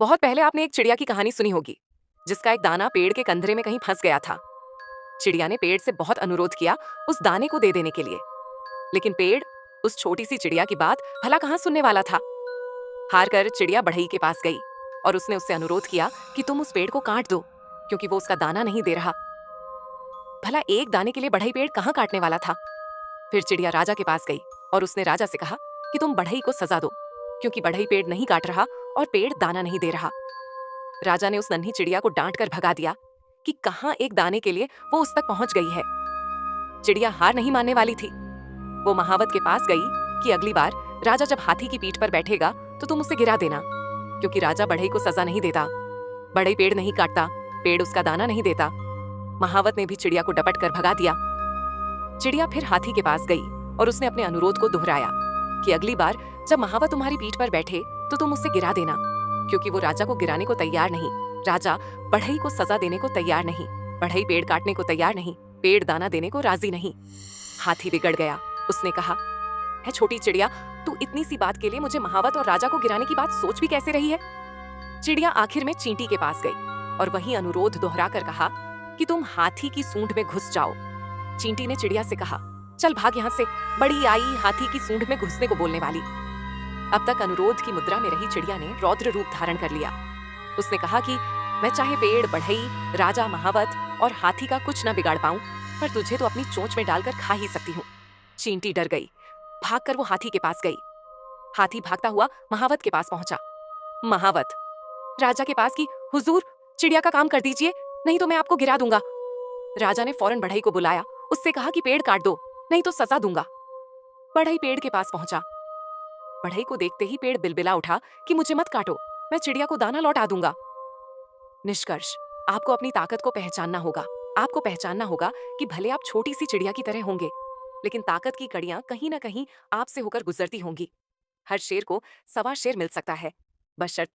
बहुत पहले आपने एक चिड़िया की कहानी सुनी होगी, जिसका एक दाना पेड़ के कंधरे में कहीं फंस गया था। चिड़िया ने पेड़ से बहुत अनुरोध किया उस दाने को दे देने के लिए, लेकिन पेड़ उस छोटी सी चिड़िया की बात भला कहाँ सुनने वाला था। हार कर चिड़िया बढ़ई के पास गई और उसने उससे अनुरोध किया कि तुम उस पेड़ को काट दो, क्योंकि वो उसका दाना नहीं दे रहा। भला एक दाने के लिए बढ़ई पेड़ कहाँ काटने वाला था। फिर चिड़िया राजा के पास गई और उसने राजा से कहा कि तुम बढ़ई को सजा दो, क्योंकि बढ़ई पेड़ नहीं काट रहा और पेड़ दाना नहीं दे रहा। राजा ने उस नन्ही चिड़िया को डांट कर भगा दिया कि कहाँ एक दाने के लिए वो उस तक पहुंच गई है। चिड़िया हार नहीं मानने वाली थी। वो महावत के पास गई कि अगली बार राजा जब हाथी की पीठ पर बैठेगा तो तुम उसे गिरा देना, क्योंकि राजा बढ़ई को सजा नहीं देता। बढ़ई पेड़ नहीं काटता, पेड़ उसका दाना नहीं देता। महावत ने भी चिड़िया को डपट कर भगा दिया। चिड़िया फिर हाथी के पास गई और उसने अपने अनुरोध को दोहराया कि अगली बार जब महावत तुम्हारी पीठ पर बैठे तो तुम उसे गिरा देना, क्योंकि वो राजा को गिराने को तैयार नहीं। राजा बढ़ई को सजा देने को तैयार नहीं। बढ़ई पेड़ काटने को तैयार नहीं। पेड़ दाना देने को राजी नहीं। हाथी बिगड़ गया। उसने कहा, है छोटी चिड़िया, तू इतनी सी बात के लिए मुझे महावत और राजा को गिराने की बात सोच भी कैसे रही है। चिड़िया आखिर में चींटी के पास गई और वही अनुरोध दोहरा कर कहा कि तुम हाथी की सूंड में घुस जाओ। चींटी ने चिड़िया से कहा, चल भाग यहाँ से, बड़ी आई हाथी की सूंड में घुसने को बोलने वाली। अब तक अनुरोध की मुद्रा में रही चिड़िया ने रौद्र रूप धारण कर लिया। उसने कहा कि मैं चाहे पेड़, बढ़ई, राजा, महावत और हाथी का कुछ न बिगाड़ पाऊं, पर तुझे तो अपनी चोंच में डालकर खा ही सकती हूँ। चींटी डर गई। भागकर वो हाथी के पास गई। हाथी भागता हुआ महावत के पास पहुंचा। महावत राजा के पास की, हुजूर, चिड़िया का काम कर दीजिए, नहीं तो मैं आपको गिरा दूंगा। राजा ने फौरन बढ़ई को बुलाया, उससे कहा कि पेड़ काट दो, नहीं तो सजा दूंगा। बढ़ई पेड़ के पास पहुंचा। बढ़ई को देखते ही पेड़ बिलबिला उठा कि मुझे मत काटो, मैं चिड़िया को दाना लौटा दूंगा। निष्कर्ष, आपको अपनी ताकत को पहचानना होगा। आपको पहचानना होगा कि भले आप छोटी सी चिड़िया की तरह होंगे, लेकिन ताकत की कड़ियां कहीं ना कहीं आपसे होकर गुजरती होंगी। हर शेर को सवा शेर मिल सकता है, बशर्ते